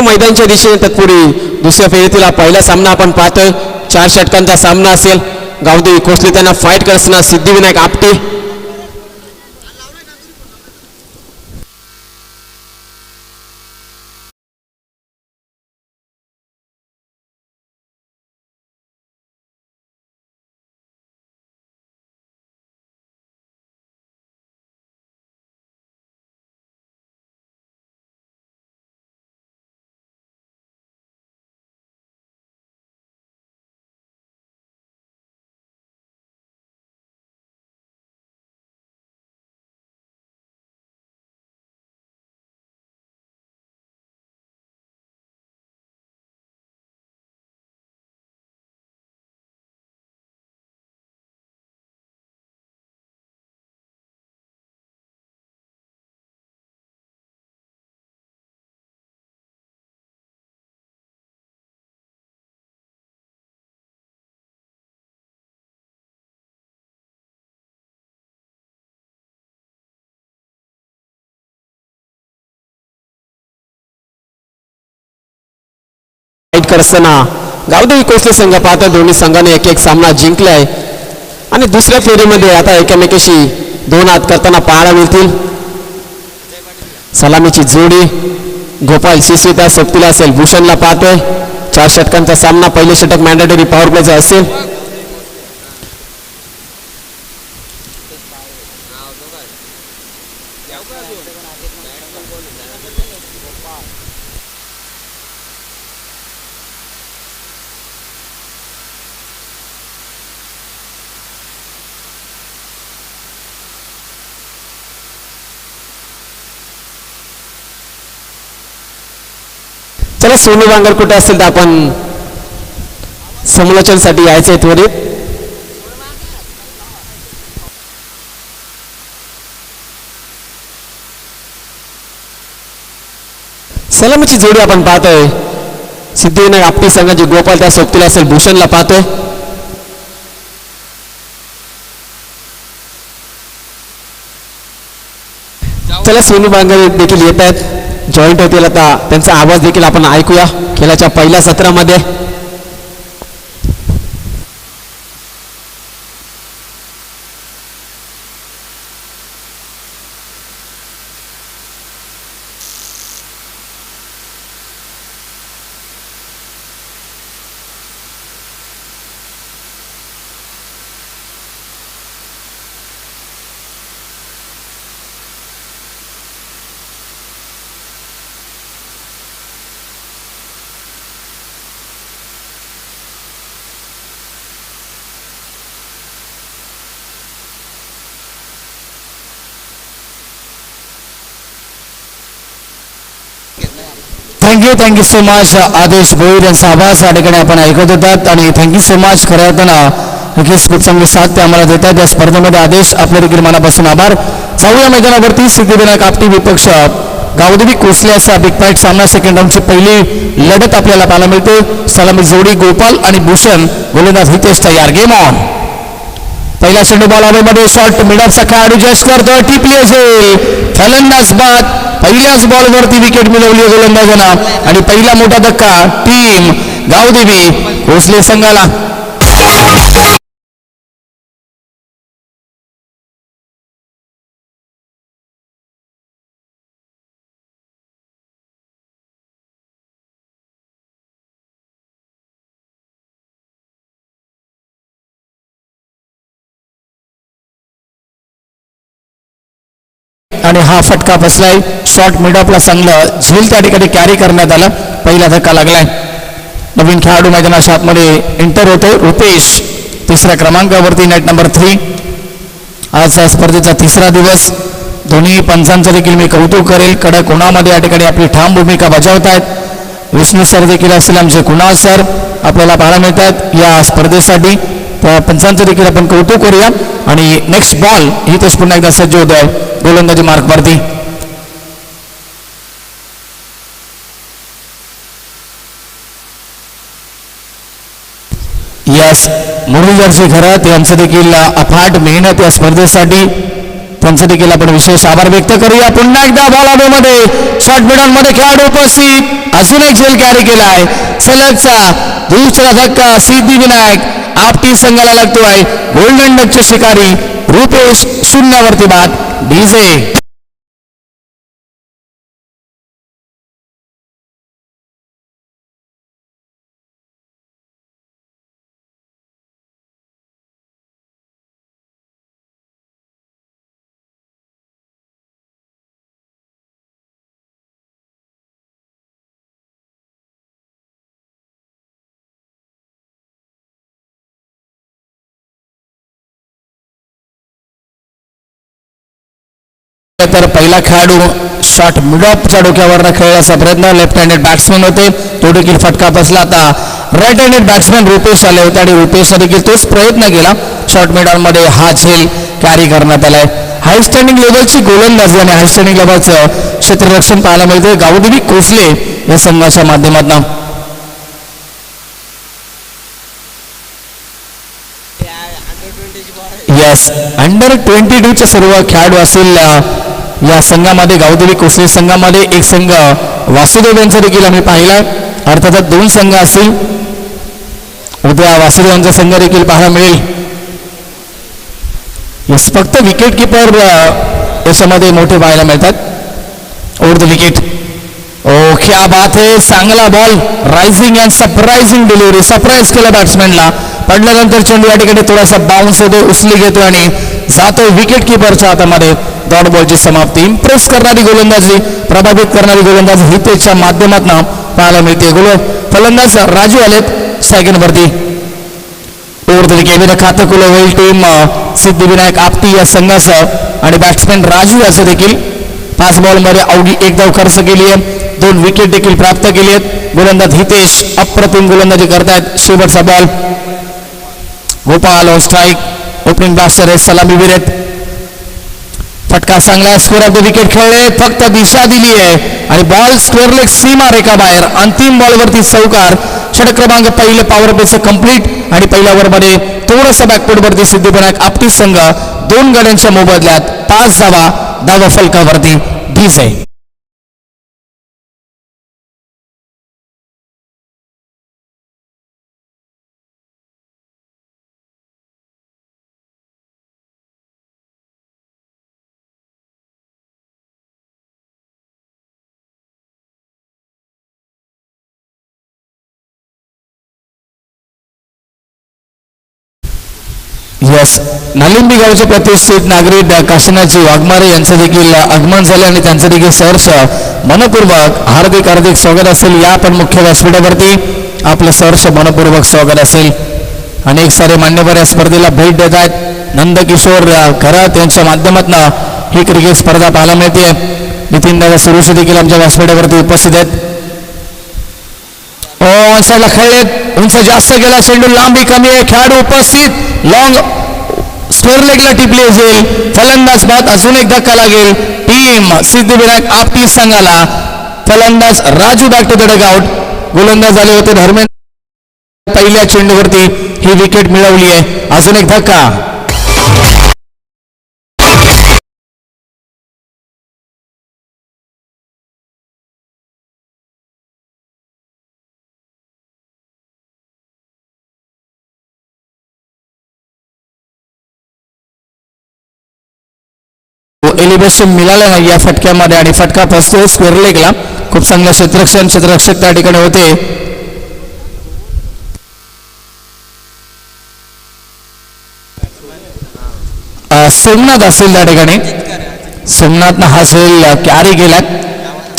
मैदानाच्या दिशेने तत्पूर्वी दुसऱ्या फेरीतील पहिला सामना आपण पाहतोय. 4 षटकांचा सामना असेल. गावदेवी कोसले त्यांना फाईट करताना सिद्धिविनायक आपटे. करताना गावदेवी कोसले संघ पाहता दोन्ही संघाने एक एक सामना जिंकलाय आणि दुसऱ्या फेरीमध्ये आता एकमेकाशी 2 हात करताना पाहायला मिळतील. सलामीची जोडी गोपाल शिसवे त्या सोबतीला असेल. भूषणला पाहतोय. 4 षटकांचा सामना. पहिले षटक मॅन्डेटरी पॉवर प्लेचा असेल. चला सोनू बांगर कुठे असेल तर आपण समालोचनासाठी यायचे त्वरित. सलामीची जोडी आपण पाहतोय. सिद्धिविनायक आपटी संघाची गोपाल त्या सोबतीला असेल. भूषणला पाहतोय. चला सोनू बांगर देखील येत आहेत. जॉईंट होतील. आता त्यांचा आवाज देखील आपण ऐकूया खेळाच्या पहिल्या सत्रामध्ये. थँक्यू सो मच आदेश भोईर यांचा आवाज या ठिकाणी आपण ऐकत होतात आणि थँक्यू सो मच खऱ्या अर्थानं नक्कीच खूप चांगली साथ ते आम्हाला देतात. या स्पर्धेमध्ये आदेश आपल्या देखील मनापासून आभार. 6व्या मैदानावरती सिद्धिविनायक आपटी विपक्ष गावदेवी कोसले असा बिग फाईट सामना. सेकंड राऊंडची पहिली लढत आपल्याला पाहायला मिळते. सलामी जोडी गोपाल आणि भूषण. गोलंदाज हितेश तयार. Game on. पहिला चेंडू बॉल हवेमध्ये. शॉर्ट मिडअपचा खेळाडू जस्ट करतो. टिपली असेल. फलंदाज बाद. पहिल्याच बॉलवरती विकेट मिळवली गोलंदाजानं आणि पहिला मोठा धक्का टीम गावदेवी कोसले संघाला. आणि हा फटका बसलाय. शॉर्ट मिडअपला चांगलं झेल त्या ठिकाणी कॅरी करण्यात आला. पहिला धक्का लागलाय. नवीन खेळाडू मैदानाच्या आतमध्ये एंटर होते. रुपेश 3ऱ्या क्रमांकावरती. Net number 3. आज या स्पर्धेचा 3रा दिवस. दोन्ही पंचांचं देखील मी कौतुक करेल. कडक उन्हामध्ये या ठिकाणी आपली ठाम भूमिका बजावत आहेत. विष्णू सर देखील असेल. आमचे कुणाल सर आपल्याला पाहायला मिळतात या स्पर्धेसाठी. त्या पंचांचं देखील आपण कौतुक करूया. आणि नेक्स्ट बॉल ही तस पुन्हा एकदा सज्ज होत आहे गोलंदाजी मार्कवरती. यस मुरलीधरजी खरात यांचं देखील अफाट मेहनत या स्पर्धेसाठी. त्यांचे देखील आपण विशेष आभार व्यक्त करूया. पुन्हा एकदा बॉल मध्ये शॉर्ट मिडॉन मध्ये खेळाडू उपस्थित, अजून एक झेल कॅरी केलाय. सलगचा दुसरा धक्का सिद्धिविनायक आपटी संघाला लागतोय. गोल्डन डकचे शिकारी रुपेश शून्यावरती बाद. डीजे तर पहिला खेळाडू शॉट मिडॉपच्या डोक्यावर खेळण्याचा प्रयत्न, लेफ्ट हँडेड बॅट्समॅन होते, तो देखील फटका बसला. आता राईट हँडेड बॅट्समॅन रुपेश आले होते आणि रुपेशने देखील तोच प्रयत्न केला. शॉर्ट मध्ये हा झेल कॅरी करण्यात आलाय. हाय स्टँडिंग लेवलची गोलंदाजी आणि हाय स्टँडिंग लेवलचं क्षेत्ररक्षण पाहायला मिळते गावदेवी कोसले या संघाच्या माध्यमातून. यस, अंडर 22 सर्व खेळाडू असतील या संघामध्ये. गावदेवी कोसले संघामध्ये एक संघ वासुदेव यांचा देखील आम्ही पाहिला. अर्थातच 2 संघ असतील. उद्या वासुदेव यांचा संघ देखील पाहायला मिळेल. यस, फक्त विकेट किपर याच्यामध्ये मोठे पाहायला मिळतात. Over the wicket. ओ क्या बात है, चांगला ball, rising and surprising delivery. Surprise केला बॅट्समॅनला. पडल्यानंतर चेंडू या ठिकाणी थोडासा बाउन्स होतो, उचली घेतो आणि जातो विकेट किपरच्या हातामध्ये. डॉट बॉलची समाप्ती. इम्प्रेस करणारी गोलंदाजी, प्रभावित करणारी गोलंदाजी हितेशच्या माध्यमातून पाहायला मिळते. फलंदाज राजू आलेत सेकंडवरती. ओव्हर द विकेट खातं खुलं होईल टीम सिद्धिविनायक आपटी या संघाचं आणि बॅट्समॅन राजू याचं देखील 5 बॉलमध्ये अवघी 1 धाव खर्च केली आहे. 2 विकेट देखील प्राप्त केली आहेत. गोलंदाज हितेश अप्रतिम गोलंदाजी करतायत. शेवटचा ball. Gopal on strike. Opening batsman आहेत, सलामीवीर आहेत. फटका चांगला, स्क्वेअर ऑफ द विकेट खेळले, फक्त दिशा दिली आहे आणि बॉल स्क्वेअर लेग सीमा रेखा बाहेर. अंतिम बॉलवरती चौकार. षटक क्रमांक पहिले पॉवर प्लेचं कंप्लीट आणि पहिल्या ओव्हरमध्ये थोडंसं बॅकफुटवरती सिद्धिविनायक आपटी संघ 2 गड्यांच्या मोबदल्यात 5 धावा फलकावरती. डीजे यस, नालिंबी गावचे प्रतिष्ठित नागरिक काशीनाथजी वाघमारे यांचं देखील आगमन झाले आणि त्यांचं देखील सहर्ष मनपूर्वक हार्दिक स्वागत असेल. या पण मुख्य व्यासपीठावरती आपलं सहर्ष मनपूर्वक स्वागत असेल. अनेक सारे मान्यवर या स्पर्धेला भेट देत आहेत. नंदकिशोर खरात यांच्या माध्यमातून ही क्रिकेट स्पर्धा पाहायला मिळते. नितीन दादा सुरुशी देखील आमच्या व्यासपीठावरती उपस्थित आहेत. साईडला खेळलेत, उंच जास्त गेला, चेंडू लांबी कमी आहे, खेळाडू उपस्थित, लॉंग स्क्वेअर लेगला टिपली असेल. फलंदाज बाद, अजून एक धक्का लागेल टीम सिद्धिविनायक आपटी संघाला. फलंदाज Raju back to the dugout. गोलंदाज आले होते धर्मेंद्र. पहिल्या चेंडूवरती ही विकेट मिळवली आहे. अजून एक धक्का. एलिव्हेशन मिळालं नाही या फटक्यामध्ये आणि फटका फसतो स्क्वेअर लेगला. खूप चांगलं क्षेत्ररक्षक त्या ठिकाणी होते. सोमनाथ असेल त्या ठिकाणी. सोमनाथनं हा झेल कॅरी केला.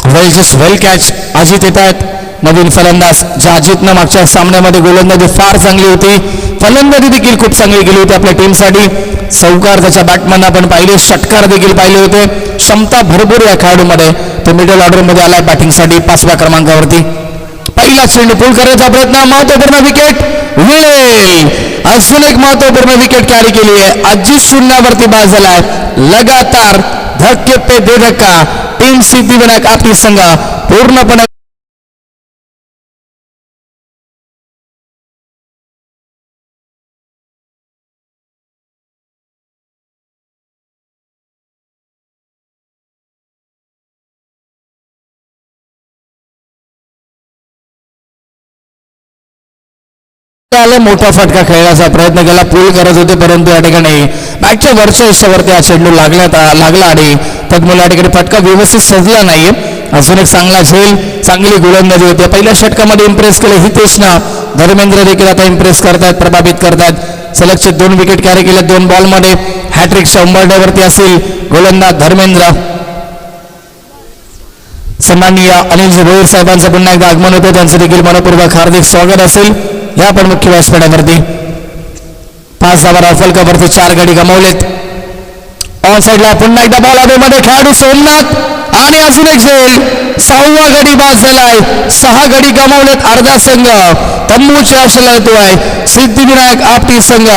वेल कॅच. अजित येत आहेत नवीन फलंदाज. ज्या अजितनं मागच्या सामन्यामध्ये गोलंदाजी फार चांगली होती, फलंदाजी देखील खूप चांगली केली होती आपल्या टीमसाठी. चौकार त्याच्या बॅटमॅन आपण पाहिले, षटकार देखील पाहिले होते. क्षमता भरपूर या खेळाडूमध्ये. तो मिडल ऑर्डरमध्ये आलाय बॅटिंगसाठी 5व्या क्रमांकावरती. पहिला चेंडू पूल करण्याचा प्रयत्न, महत्वपूर्ण विकेट मिळेल. अजून एक महत्वपूर्ण विकेट कॅरी केली आहे. अजित शून्यावरती बाद झालाय. लगातार धक्के पे दे धक्का. टीम सिद्धिविनायक आपटी संघ पूर्णपणे आले मोठा फटका खेळण्याचा प्रयत्न केला, पूल करत होते, परंतु या ठिकाणी बॅटच्या वरच्या हिश्श्यावरती हा चेंडू लागला आणि तदमुळे या ठिकाणी फटका व्यवस्थित सजला नाही. अजून एक चांगला झेल, चांगली गोलंदाजी होती. पहिल्या षटकामध्ये इम्प्रेस केलं हितेशनं, धर्मेंद्र देखील आता इम्प्रेस करतायत, प्रभावित करतायत. सलगचे 2 विकेट कॅरी केले 2 बॉलमध्ये. हॅट्रिक 100वरती असेल गोलंदाज धर्मेंद्र. सन्माननीय अनिल भोईर साहेबांचं पुन्हा एकदा आगमन होतं, त्यांचं देखील मनपूर्वक हार्दिक स्वागत असेल या पण मुख्य व्यासपीठावरती. 5 धावा फलकावरती 4 गडी गमावलेत. ऑन साईडला पुन्हा एकदा बॉल हवेमध्ये, खेळाडू सोमनाथ आणि अजून एक झेल. 6वा गडी बाद झालाय. 6 गडी गमावलेत अर्धा संघ. तंबूच्या आशेला येतोय सिद्धिविनायक आपटी संघ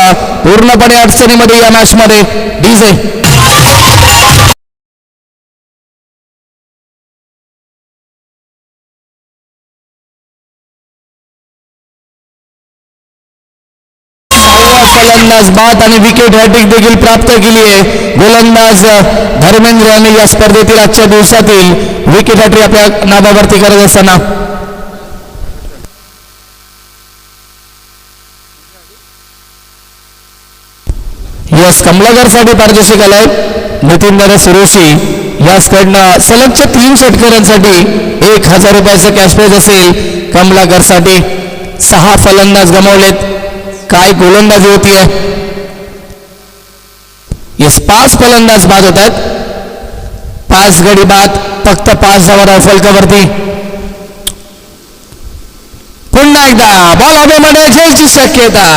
पूर्णपणे अडचणीमध्ये या मॅच मध्ये. डीजे फलंदाज बाद आणि विकेट हॅट्रिक देखील प्राप्त केली आहे गोलंदाज धर्मेंद्र यांनी या स्पर्धेतील आजच्या दिवसातील विकेट हॅट्रिक आपल्या नावावरती करत असताना. यस कमलाकरसाठी पारदर्शक आलाय नितीन दादा सुरेशी. याचकडनं सलगच्या 3 षटकारांसाठी 1000 रुपयाचं कॅश प्राइज असेल कमलाकरसाठी. 6 फलंदाज गमावलेत. काय गोलंदाजी होती आहे. यस 5 फलंदाज बाद होत आहेत. 5 गडी बाद, फक्त 5 धावा फलकावरती. पुन्हा एकदा बॉल हवेमध्ये, झेलची शक्यता.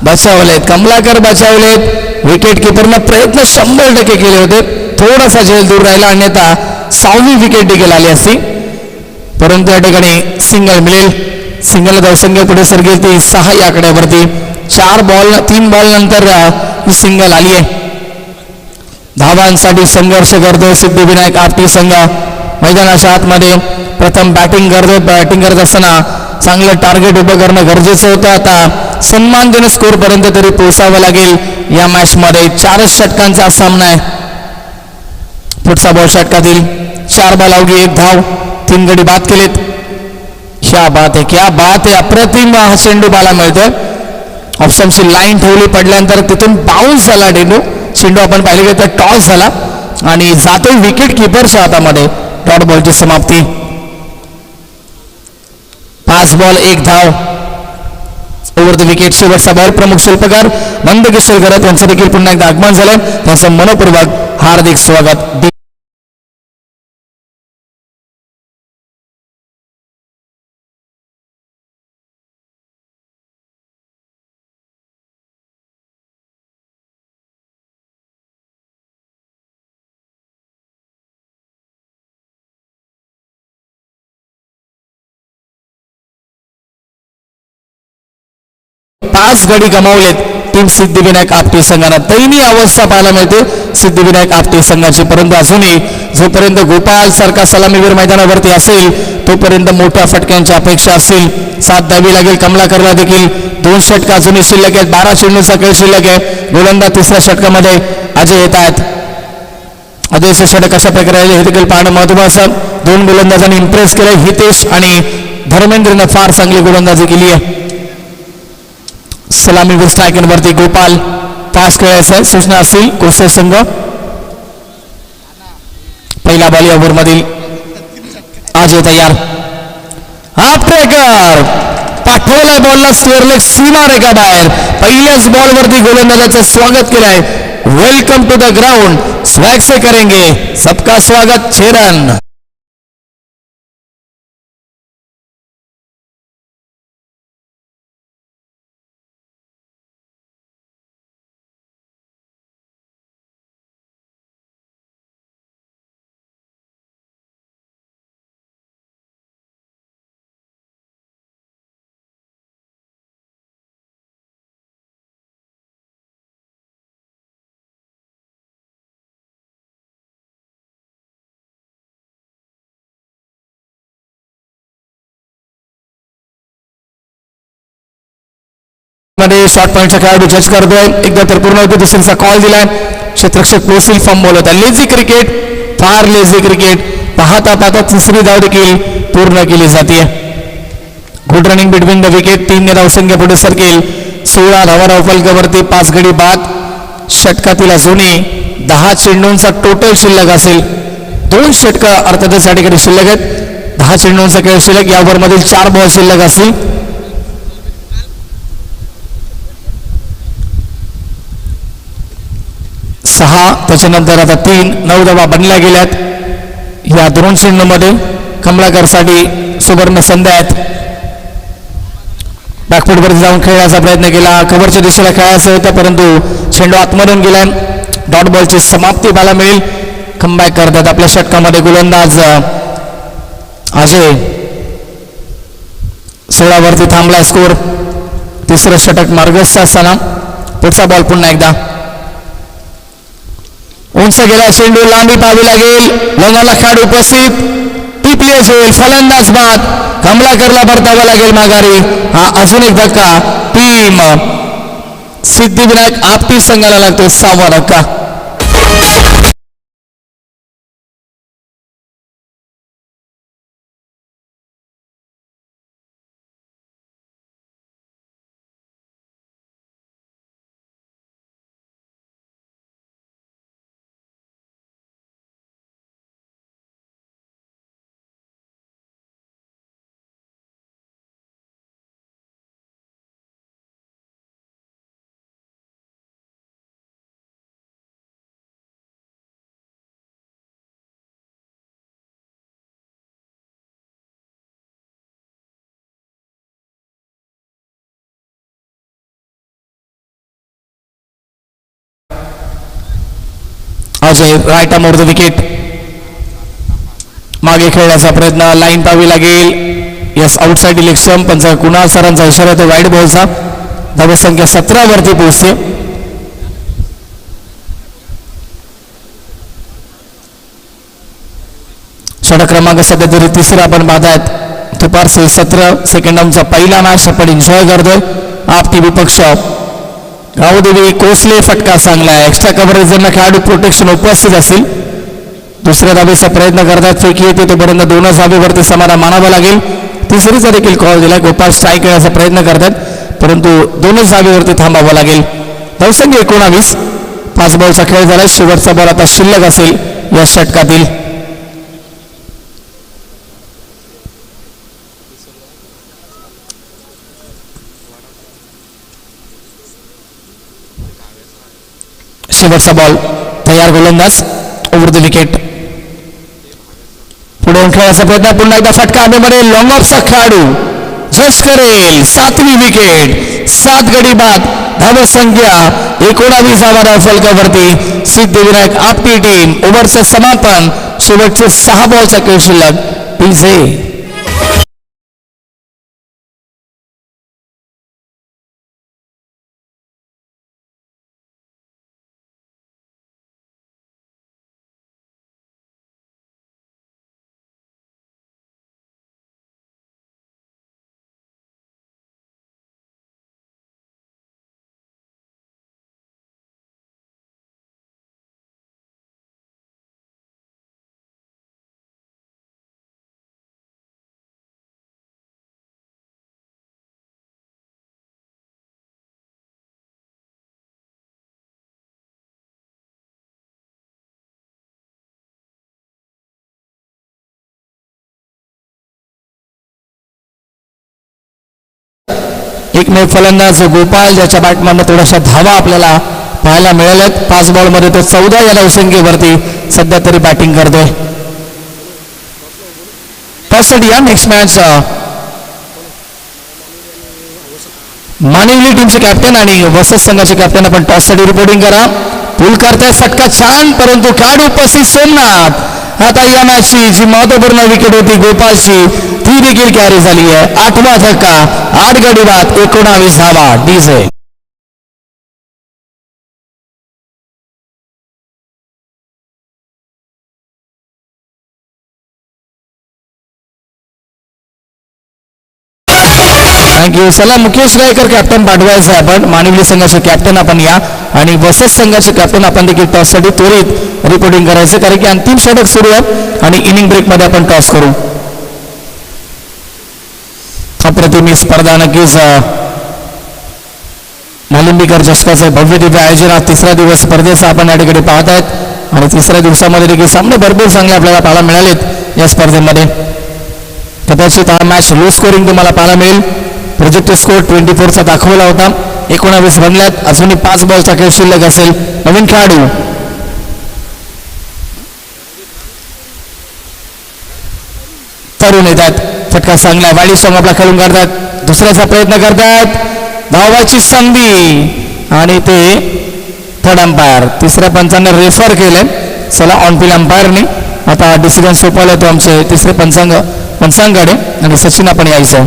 बचावलेत कमलाकर, बचावलेत. विकेट किपरनं प्रयत्न 100% केले होते, थोडासा झेल दूर राहिला, अन्यथा 6वी विकेट देखील आली असती, परंतु या ठिकाणी सिंगल मिळेल. सिंगल धावसंख्या पुढे सरकेल ती 6 या आकड्यावरती. 3 बॉल नंतर ही सिंगल आली आहे. धावांसाठी संघर्ष करतोय सिद्धिविनायक आपटी संघ. मैदानाच्या आतमध्ये प्रथम बॅटिंग करत असताना चांगलं टार्गेट उभं करणं गरजेचं होतं. आता सन्मानजनक स्कोर पर्यंत तरी पोहोचावं लागेल या मॅच मध्ये. 4च षटकांचा सामना आहे. पुढचा बॉल षटकातील 4 बॉल अवघी 1 धाव, 3 गडी बाद केलेत. क्या बात आहे, क्या बात आहे. अप्रतिम हा चेंडू पाहायला मिळतोय. ऑप्शनची लाईन ठेवली, पडल्यानंतर तिथून बाउन्स झाला चेंडू आपण पाहिले गेलं तर टॉस झाला आणि जातोय विकेट किपरच्या हातामध्ये. डॉट बॉलची समाप्ती. 5 बॉल 1 धाव. ओव्हर द विकेट शेवटचा बॉल. प्रमुख शिल्पकार नंदकिशोर करत यांचं देखील पुन्हा एकदा आगमन झालंय, त्यांचं मनपूर्वक हार्दिक स्वागत. पाच गडी गमावलेत टीम सिद्धिविनायक आपटी संघाला. दयनीय अवस्था पाहायला मिळते सिद्धिविनायक आपटी संघाची, परंतु अजूनही जोपर्यंत गोपाल सारखा सलामीवीर मैदानावरती असेल तोपर्यंत मोठ्या फटक्यांची अपेक्षा असेल. साथ द्यावी लागेल कमलाकरला देखील. 2 षटक अजूनही शिल्लक आहेत. 12 चेंडूचा खेळ शिल्लक आहे. गोलंदाज 3ऱ्या षटकामध्ये अजय येत आहेत. अजयचे षटक कशा प्रकारे हे देखील पाहणं महत्वाचं. 2 गोलंदाजांनी इम्प्रेस केलं. हितेश आणि धर्मेंद्रनं फार चांगली गोलंदाजी केली आहे. सलामीवीर स्ट्रायकरवरती गोपाल. फास्ट खेळायचं आहे, सूचना असतील कोसे संघ. पहिला बॉल या ओव्हर मधील आज तयार. आपटेकर पाठवलाय बॉलला स्क्वेअर सीमा रेखा बाहेर. पहिल्याच बॉलवरती गोलंदाजाचं स्वागत केलंय. Welcome to the ground, swag से करेंगे सबका स्वागत. 6 रन. मध्ये शॉर्ट पॉईंटचा खेळाडू जज करतोय. एकदा तर पूर्ण होते, दुसरीचा कॉल दिलाय. क्षेत्ररक्षक प्रोसिल फॉर्म बॉल होता. लेझी क्रिकेट, फार लेझी क्रिकेट. पाहता पाहता 3री धाव देखील पूर्ण केली जाते. Good running between the wicket. 3 धावसंख्या पुढे सरकेल. 16 धावा धावफलकावरती 5 गडी बाद. षटकातील अजूनही 10 चेंडूंचा टोटल शिल्लक असेल. 2 षटका अर्थातच या ठिकाणी शिल्लक आहेत. 10 चेंडूंचा खेळ शिल्लक. या ओव्हरमधील 4 बॉल शिल्लक असतील. 6 त्याच्यानंतर आता 3 9 धावा बनल्या गेल्यात. या 2 चेंडूमध्ये कमलाकरसाठी सुवर्ण संधी आहेत. बॅकफुटवरती जाऊन खेळण्याचा प्रयत्न केला. कव्हरच्या दिशेला खेळायचं होतं परंतु चेंडू आतमधून गेला. डॉट बॉलची समाप्ती पाहायला मिळेल. कमबॅक करतात आपल्या षटकामध्ये गोलंदाज अजय. 16 वरती थांबला स्कोर. तिसरं षटक मार्गस्थ असताना पुढचा बॉल पुन्हा एकदा उंच गेला. चेंडू लांबी पाहावी लागेल. लोंगाला खेळाडू उपस्थित. टिपली असेल. फलंदाज बाद. कमलाकरला परतावा लागेल माघारी. हा अजून एक धक्का टीम सिद्धिविनायक आपटी संघाला लागतो. 6वा धक्का. Ajay right arm the wicket. मागे खेळण्याचा प्रयत्न. लाईन पाहावी लागेल. Yes outside election. पण कुणाल सरांचा इशारा तो वाईड बॉलचा. धावसंख्या 17 वरती पोहोचते. षटक क्रमांक सध्या तरी तिसरा आपण पाहतायत. दुपारचे 17 सेकंडांचा पहिला मॅच आपण एन्जॉय करतोय. आपटी विपक्ष गावदेवी कोसले फटका चांगला आहे. एक्स्ट्रा कव्हरेज खेळाडू प्रोटेक्शन उपस्थित असतील. दुसऱ्या धावेचा प्रयत्न करतात. फेकी येते तोपर्यंत 2 धावेवरती समाधान मानावं लागेल. तिसरीचा देखील कॉल दिला. गोपाळ स्ट्राईक करण्याचा प्रयत्न करतात परंतु 2 धावेवरती थांबावं लागेल. धावसंख्या 19. 5 बॉलचा खेळ झाला. शेवटचा बॉल आता शिल्लक असेल या षटकातील. शेवटचा बॉल तयार. गोलंदाज ओव्हर द विकेट. पुढे खेळायचा प्रयत्न. पुन्हा एकदा फटका हवेमध्ये. लॉंग ऑफचा खेळाडू जस्ट करेल. 7वी विकेट. 7 गडी बाद. धावसंख्या 19 धावा धावफलकावरती. सिद्धिविनायक आपटी टीम. ओव्हरचं समापन. शेवटचे 6 बॉलचा खेळ शिल्लक. पीजे एकमेव फलंदाज गोपाळ ज्याच्या बॅटमधनं थोड्याशा धावा आपल्याला पाहायला मिळाल्यात. 5 बॉलमध्ये तो 14 या धावसंख्येवरती सध्या तरी बॅटिंग करतोय. टॉससाठी या नेक्स्ट मॅच मानिवली टीमचे कॅप्टन आणि वसत संघाचे कॅप्टन आपण टॉससाठी रिपोर्टिंग करा. पुल करताय. फटका छान परंतु खेळाडू उपस्थित सोमनाथ. आता या मॅचची जी महत्वपूर्ण विकेट होती गोपाळची ती देखील कॅरी झाली आहे. 8वा धक्का. 8 गडी बाद. 19 धावा. DJ thank you. चला मुकेश गायकर कॅप्टन पाठवायचं आहे आपण. मानिवली संघाचे कॅप्टन आपण या आणि वसत संघाचे कॅप्टन आपण देखील टॉससाठी त्वरित रिपोर्टिंग करायचं कारण की अंतिम षटक सुरू आहे आणि इनिंग ब्रेकमध्ये आपण टॉस करू. अप्रतिम ही स्पर्धा नक्कीच मालिंबीकर चषकाचं भव्य दिव्य आयोजन आज तिसरा दिवस स्पर्धेचा आपण या ठिकाणी पाहत आहेत आणि तिसऱ्या दिवसामध्ये देखील सामने भरपूर चांगले आपल्याला पाहायला मिळालेत या स्पर्धेमध्ये. कदाचित हा मॅच लो स्कोरिंग तुम्हाला पाहायला मिळेल. प्रोजेक्ट स्कोर 24चा दाखवला होता. 19 बनल्यात. अजूनही 5 बॉलचा खेळ शिल्लक असेल. नवीन खेळाडू तरुण येतात. फटका चांगला वाईट सॉंग आपला खेळून काढतात. दुसऱ्याचा प्रयत्न करतात. धावाची संधी आणि ते थर्ड अंपायर तिसऱ्या पंचांना रेफर केलंय. चला ऑन फील्ड अंपायरने आता डिसिजन सोपवला तो आमचे तिसरे पंचांकडे आणि सचिन आपण यायचं.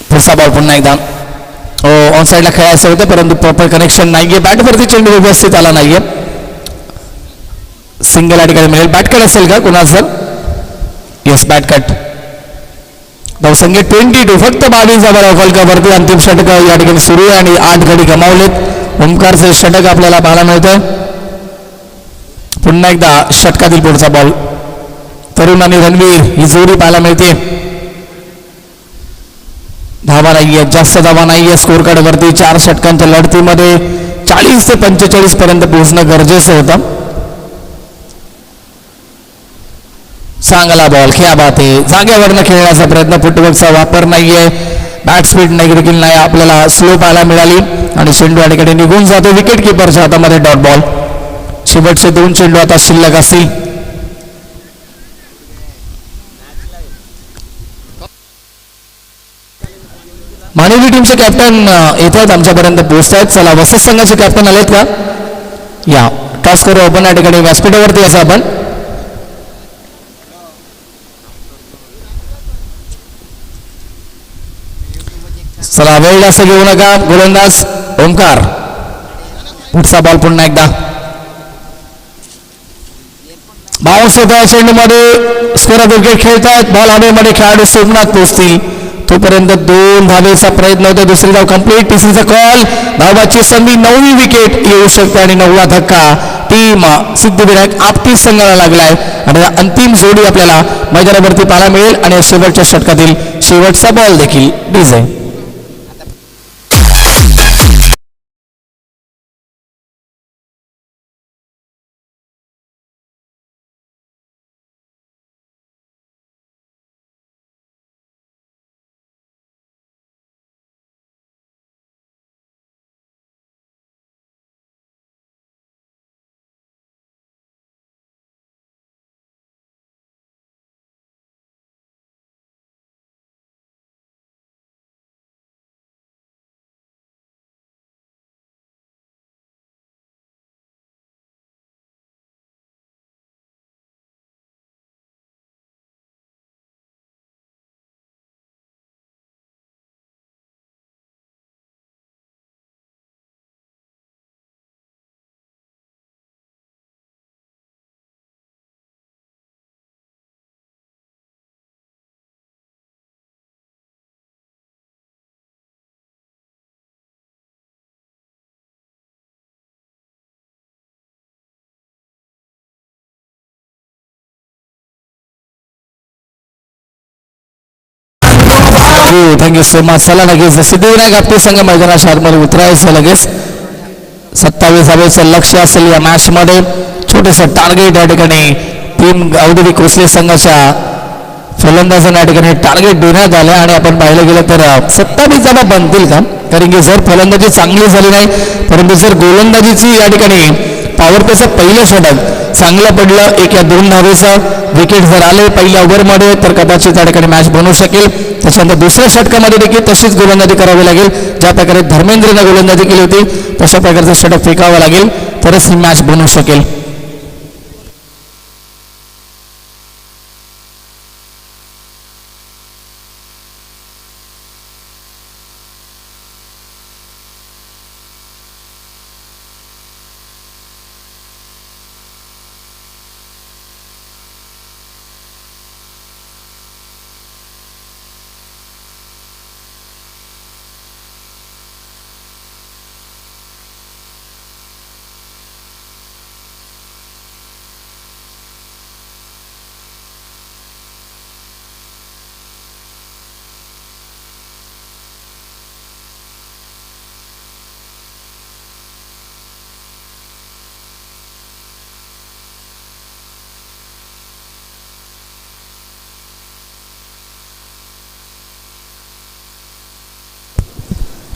पुढचा बॉल पुन्हा एकदा ऑन साईडला खेळायचं होतं परंतु प्रॉपर कनेक्शन नाहीये. बॅटवरती चेंडू व्यवस्थित आला नाहीये. सिंगल या ठिकाणी मिळेल. बॅट कट असेल का कुणाचं? Yes bat cut. धावसंख्या 22 फक्त 22 फलकावरती अंतिम षटक या ठिकाणी सुरू आहे आणि 8 गडी गमावलेत. ओमकारचं षटक आपल्याला पाहायला मिळतं. पुन्हा एकदा षटकातील पुढचा बॉल. तरुण आणि रणवीर ही जोडी पाहायला मिळते. धावा नाहीये. जास्त धावा नाहीये स्कोर कार्ड वरती. 4 षटकांच्या लढतीमध्ये 40 ते 45 पर्यंत पोहोचणं गरजेचं होतं. चांगला बॉल. क्या बात आहे. जागेवरनं खेळण्याचा प्रयत्न. फुटवर्कचा वापर नाहीये. बॅट स्पीड नाही देखील नाही आपल्याला स्लो पाहायला मिळाली आणि चेंडू या ठिकाणी निघून जातो. विकेट किपरच्या हातामध्ये डॉट बॉल. शेवटचे 2 चेंडू आता शिल्लक असतील. मानवी टीमचे कॅप्टन येत आहेत आमच्यापर्यंत पोहोचत आहेत. चला वसत संघाचे कॅप्टन आलेत का? या टॉस करू आपण या ठिकाणी व्यासपीठावरती असं आपण चला वेळ जास्त घेऊ नका. गोलंदाज ओमकार. पुढचा बॉल पुन्हा एकदा बाउन्स होत आहे चेंडूमध्ये. स्कोर विकेट खेळतायत. बॉल हवेमध्ये. खेळाडू सोमनाथ पोहोचतील तोपर्यंत 2 धावेचा प्रयत्न होता. दुसरी धाव कंप्लीट. तिसरीचा कॉल. धावाची संधी. 9वी विकेट येऊ शकते आणि 9वा धक्का टीम सिद्धिविनायक आपटी संघाला लागलाय आणि अंतिम जोडी आपल्याला मैदानावरती पाहायला मिळेल आणि शेवटच्या षटकातील शेवटचा बॉल देखील डीजे. Thank you so much. चला लगेच सिद्धिविनायक आपटे संघ मैदानाच्या आतमध्ये उतरायचं लगेच. 27 धावेचं लक्ष असेल या मॅच मध्ये. छोटंसं टार्गेट या ठिकाणी टीम गावदेवी कोसले संघाच्या फलंदाजांना या ठिकाणी टार्गेट देण्यात आलं आणि आपण पाहिलं गेलं तर 27 धावा बनतील का, कारण की जर फलंदाजी चांगली झाली नाही परंतु जर गोलंदाजीची या ठिकाणी पॉवर प्लेचं पहिलं षटक चांगलं पडलं, 1 या 2 धावेचं विकेट जर आले पहिल्या ओव्हरमध्ये तर कदाचित त्या ठिकाणी मॅच बनवू शकेल. त्याच्यानंतर दुसऱ्या षटकामध्ये देखील तशीच गोलंदाजी करावी लागेल. ज्या प्रकारे धर्मेंद्रने गोलंदाजी केली होती तशा प्रकारचं षटक फेकावं लागेल तरच ही मॅच बनवू शकेल.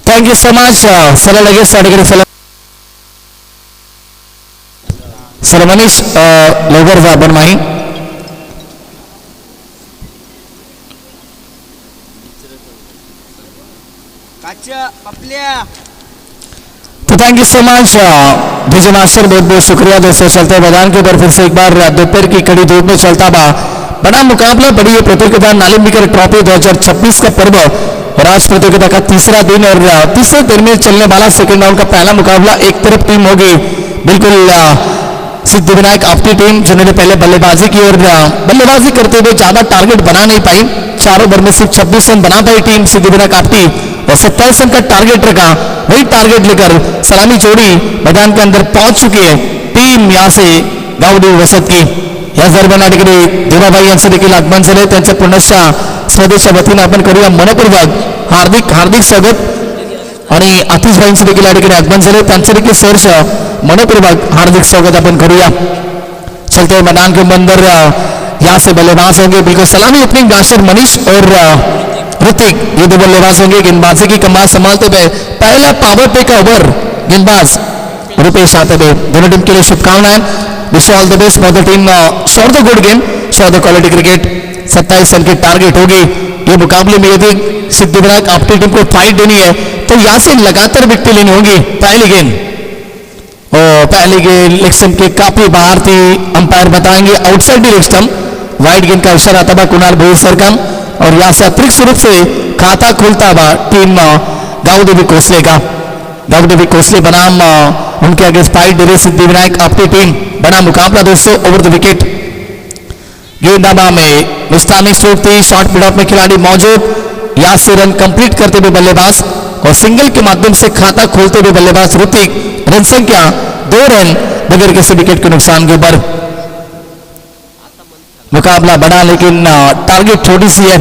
Thank you so much. चला लगेच त्या ठिकाणी चला मनीष लवकर जा आपण माही. तो thank you so much Vijay master, बहुत बहुत शुक्रिया दोस्तों. चलते मैदान के ऊपर फिर से एक बार दोपहर की कड़ी धूप में चलता बड़ा मुकाबला, बड़ी ये प्रतियोगिता नालिम्बिकर ट्रॉफी 2026 का पर्व और आज प्रतियोगिता का तीसरा दिन और तीसरे दिन में चलने वाला सेकंड राउंड का पहला मुकाबला. एक तरफ टीम होगी बिल्कुल सिद्धिविनायक आपकी टीम जिन्होंने पहले बल्लेबाजी की और बल्लेबाजी करते हुए ज्यादा टारगेट बना नहीं पाई. 4 ओवर में सिर्फ 26 रन बना पाई टीम सिद्धिविनायक आपकी और 27 रन का टारगेट रखा. वही टारगेट लेकर सलामी जोड़ी मैदान के अंदर पहुंच चुकी है टीम यहाँ से गावदेवी वसत की. या दरम्यान ठिकाणी देवाबाई यांचं देखील आगमन झाले. त्यांच्या पुनश्च स्पर्धेच्या वतीनं आपण करूया मनपूर्वक हार्दिक हार्दिक स्वागत आणि आतिशबाईंचं देखील या ठिकाणी आगमन झाले. त्यांचं देखील सहर्ष मनपूर्वक हार्दिक स्वागत अपन करूया. चलते मैदान के अंदर यहाँ से बल्लेबाज होंगे बिल्कुल सलामी ओपनिंग बैट्समैन मनीष और ऋतिक, ये दो बल्लेबाज होंगे. गेंदबाजी की कमान संभालते हुए पहला पावर प्ले का ओवर गेंदबाज रुपेश आते हुए. दोनों टीम के लिए शुभकामनाएं. Wish all the best for the team. Show the good game, show the quality cricket. 27 run की टारगेट होगी ये मुकाबले में. यदि सिद्धिविनायक आपकी टीम को फाइट देनी है तो यहाँ से लगातार विकेट लेनी होगी. पहली गेंद पहली गेंद लेग स्टंप के काफी बाहर थी, अंपायर बताएंगे आउटसाइड लेग स्टंप. वाइड गेंद का इशारा था कुणाल भोईसर का और यहाँ से अतिरिक्त रूप से खाता खुलता हुआ टीम गावदेवी कोसले का. गावदेवी कोसले बनाम उनके आगे फाइट दे रही सिद्धिविनायक आपकी टीम. बड़ा मुकाबला दोस्तों ओवर द विकेट. गेंदबाजी में मुस्तानी स्ट्रोक थी, शॉर्ट मिड ऑफ में खिलाड़ी मौजूद. यहाँ से रन कंप्लीट करते हुए बल्लेबाज और सिंगल के माध्यम से खाता खोलते हुए बल्लेबाज ऋतिक. रन संख्या 2 रन बगैर किसी विकेट के नुकसान के ऊपर. मुकाबला बड़ा लेकिन टारगेट छोटी सी है.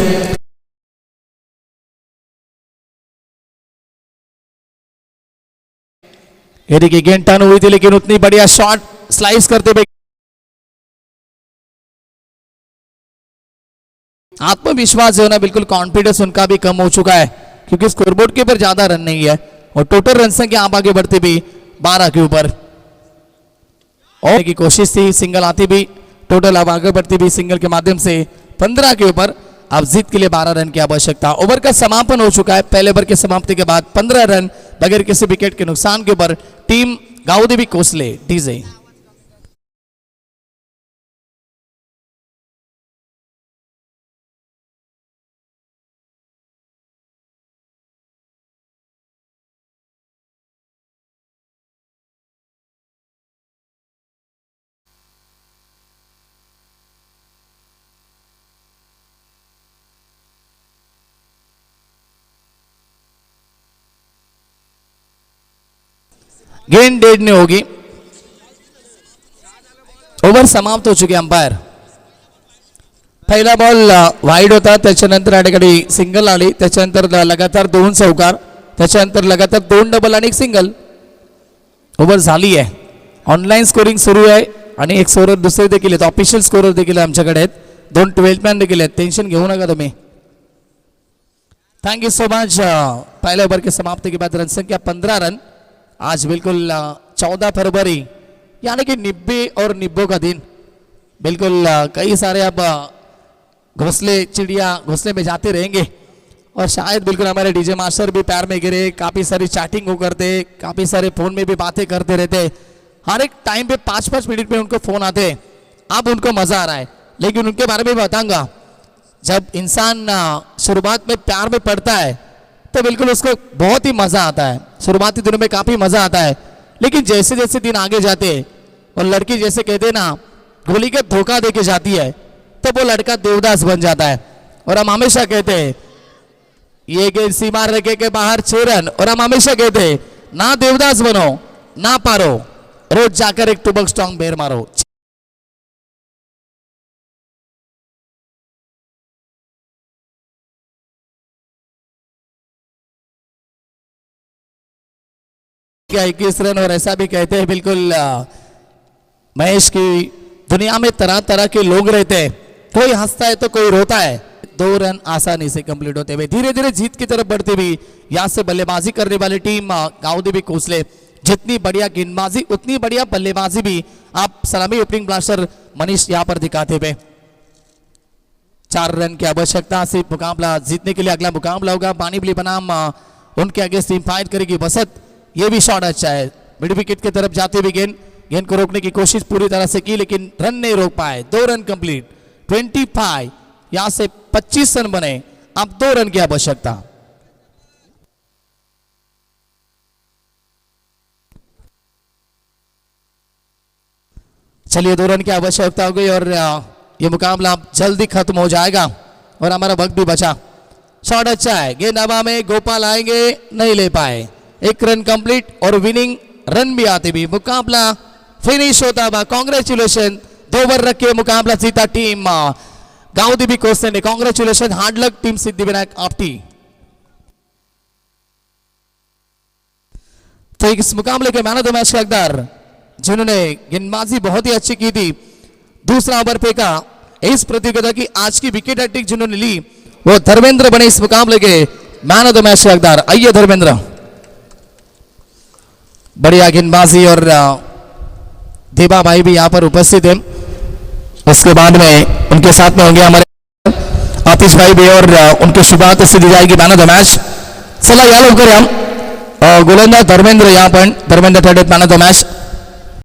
ये देखिए गेंद टर्न हुई थी लेकिन उतनी बढ़िया शॉट स्लाइस करते हुए आत्मविश्वास जो है ना, बिल्कुल कॉन्फिडेंस उनका भी कम हो चुका है क्योंकि स्कोरबोर्ड के ऊपर ज्यादा रन नहीं है और टोटल रन संख्या आप आगे बढ़ते भी 12 के ऊपर. और की कोशिश थी, सिंगल आती भी, टोटल अब आगे बढ़ती भी सिंगल के माध्यम से 15 के ऊपर. अब जीत के लिए 12 रन की आवश्यकता. ओवर का समापन हो चुका है. पहले ओवर के समाप्ति के बाद 15 रन बगैर किसी विकेट के नुकसान के ऊपर टीम गावदेवी कोसले डीजे. गेंद डेड नहीं होगी. ओवर समाप्त हो चुके अंपायर. पहिला बॉल वाईड होता, त्याच्यानंतर या ठिकाणी सिंगल आली, त्याच्यानंतर लगातार 2 चौकार, त्याच्यानंतर लगातार 2 डबल आणि 1 सिंगल. ओव्हर झाली आहे. ऑनलाईन स्कोरिंग सुरू आहे आणि एक स्कोरर दुसरे देखील आहेत, ऑफिशियल स्कोरर देखील आमच्याकडे आहेत, 2 12 मॅन देखील आहेत. टेंशन घेऊ नका तुम्ही. Thank you so much. पहले ओवर की समाप्ति के बाद रन संख्या 15 रन. आज बिल्कुल 14 फरवरी यानी कि निब्बे और निब्बों का दिन. बिल्कुल कई सारे अब घोंसले चिड़िया घोंसले में जाते रहेंगे और शायद बिल्कुल हमारे डीजे मास्टर भी पैर में गिरे, काफ़ी सारी चैटिंग वो करते, काफ़ी सारे फ़ोन में भी बातें करते रहते. हर एक टाइम पे 5-5 मिनट में उनको फ़ोन आते. अब उनको मज़ा आ रहा है, लेकिन उनके बारे में बताऊंगा. जब इंसान शुरुआत में प्यार में पड़ता है तो बिल्कुल उसको बहुत ही मज़ा आता है. शुरुआती दिनों में काफ़ी मज़ा आता है, लेकिन जैसे जैसे दिन आगे जाते हैं और लड़की जैसे कहते हैं ना गोली का धोखा दे के जाती है, तो वो लड़का देवदास बन जाता है. और हम हमेशा कहते हैं ये गेंद सीमा रेखे के बाहर 6 रन. और हम हमेशा कहते हैं ना देवदास बनो ना पारो, रोज जाकर एक टुबक स्ट्रॉन्ग बेर मारो. क्या 21 रन. और ऐसा भी कहते हैं बिल्कुल महेश की दुनिया में तरह तरह के लोग रहते हैं, कोई हंसता है तो कोई रोता है. 2 रन आसानी से कंप्लीट होते हुए धीरे धीरे जीत की तरफ बढ़ती हुई यहाँ से बल्लेबाजी करने वाली टीम गांवदेवी कोसले. जितनी बढ़िया गेंदबाजी उतनी बढ़िया बल्लेबाजी भी आप सलामी ओपनिंग ब्लास्टर मनीष यहाँ पर दिखाते हुए. 4 रन की आवश्यकता से मुकाबला जीतने के लिए अगला मुकाबला होगा. बानीबली बनाम उनके अगेंस्ट टीम फाइट करेगी वसत. ये भी शॉट अच्छा है, मिड विकेट की तरफ जाते हुए गेंद को रोकने की कोशिश पूरी तरह से की, लेकिन रन नहीं रोक पाए. 2 रन कंप्लीट. 25 यहां से 25 रन बने. अब 2 रन की आवश्यकता. चलिए 2 रन की आवश्यकता हो गई और ये मुकाबला अब जल्दी खत्म हो जाएगा और हमारा वक्त भी बचा. शॉट अच्छा है, गेंद हवा में, गोपाल आएंगे, नहीं ले पाए. 1 रन कंप्लीट और विनिंग रन भी आते भी मुकाबला फिनिश होता हुआ. कांग्रेचुलेशन. 2 ओवर रख के मुकाबला जीता टीम गांवदेवी कोसले ने. कांग्रेचुलेशन. हार्ड लक टीम सिद्धिविनायक आपटी. तो इस मुकाबले के मैन ऑफ द मैच का हकदार जिन्होंने गेंदबाजी बहुत ही अच्छी की थी, दूसरा ओवर फेंका, इस प्रतियोगिता की आज की विकेट हैट्रिक जिन्होंने ली, वो धर्मेंद्र बने इस मुकाबले के मैन ऑफ द मैच के हकदार. आइए धर्मेंद्र. बढ़िया गेंदबाजी और देवा भाई भी यहाँ पर उपस्थित हैं. उसके बाद में उनके साथ में होंगे हमारे आतिश भाई भी और उनके शुरुआत से दी जाएगी मैन ऑफ द मैच. चला याद करें हम गोलंदाज धर्मेंद्र यहाँ पर. Dharmendra third man of the match.